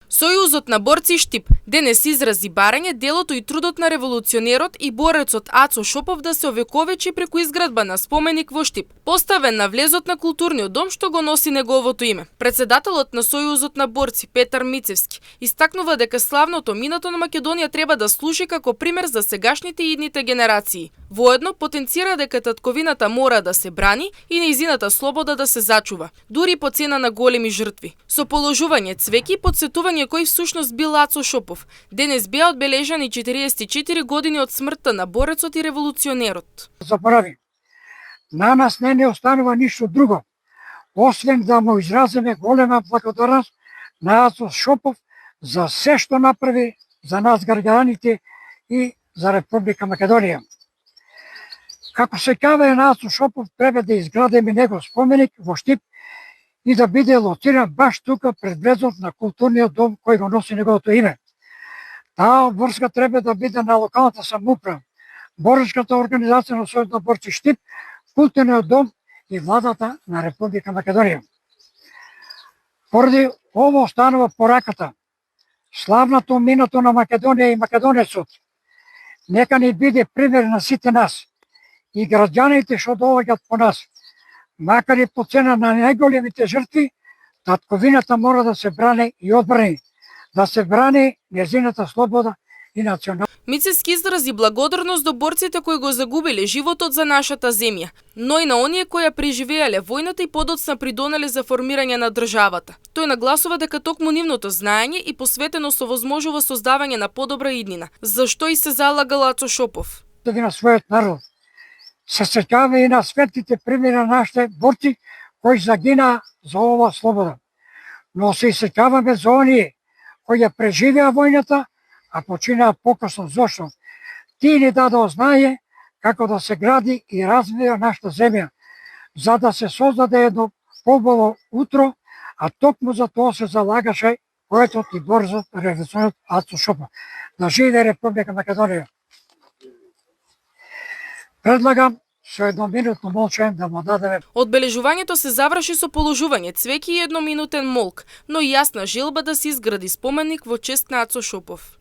Сојузот на борци Штип денес изрази барање делото и трудот на револуционерот и борецот Ацо Шопов да се овековечи преку изградба на споменик во Штип, поставен на влезот на културниот дом што го носи неговото име. Председателот на Сојузот на борци Петар Мицевски истакнува дека славното минато на Македонија треба да служи како пример за сегашните и идните генерации. Воедно потенцира дека татковината мора да се брани и нејзината слобода да се зачува, дури по цена на големи жртви. Со положување цвеќи и потсетување кој всушност бил Ацо Шопов, денес беа одбележани 44 години од смртта на борецот и револуционерот. Заборави, на нас не останува ништо друго, освен да му изразиме голема благодарност на Ацо Шопов за се што направи за нас граѓаните и за Република Македонија. Како се кава на Ацо Шопов, треба да изградиме негов споменик во Штип и да биде лоциран баш тука пред влезот на културниот дом кој го носи неговото име. Таа врска треба да биде на локалната самоуправа, боречката организација на Сојузот на борци Штип, културниот дом и владата на Република Македонија. Поради ово останува пораката, славното минато на Македонија и македонецот, нека ни биде пример на сите нас и граѓаните што доаѓаат по нас. Макар и по цена на најголемите жртви, татковината мора да се брани и одбрани, да се брани нејзината слобода и националност. Мицевски изрази благодарност до борците кои го загубиле животот за нашата земја, но и на оние кои ја преживеале војната и подоцна придонеле за формирање на државата. Тој нагласува дека токму нивното знаење и посветеност овозможува создавање на подобра иднина, зашто и се залагал Ацо Шопов. На својот народ се сеќава и на светлите примери на нашите борци кои загинаа за ова слобода. Но се сеќаваме за оние кои ја преживеа војната, а починаа покосно. Зошто? Тие ни дадоа знаење како да се гради и развива нашата земја, за да се создаде едно поборо утро, а токму за тоа се залагаше поетот и борцот револуционерот Ацо Шопов. Да живее Република Македонија. Предлагам со едноминутно молчање да му дадеме. Одбележувањето се заврши со положување цвеќе и едноминутен молк, но и јасна желба да се изгради споменик во чест на Ацо Шопов.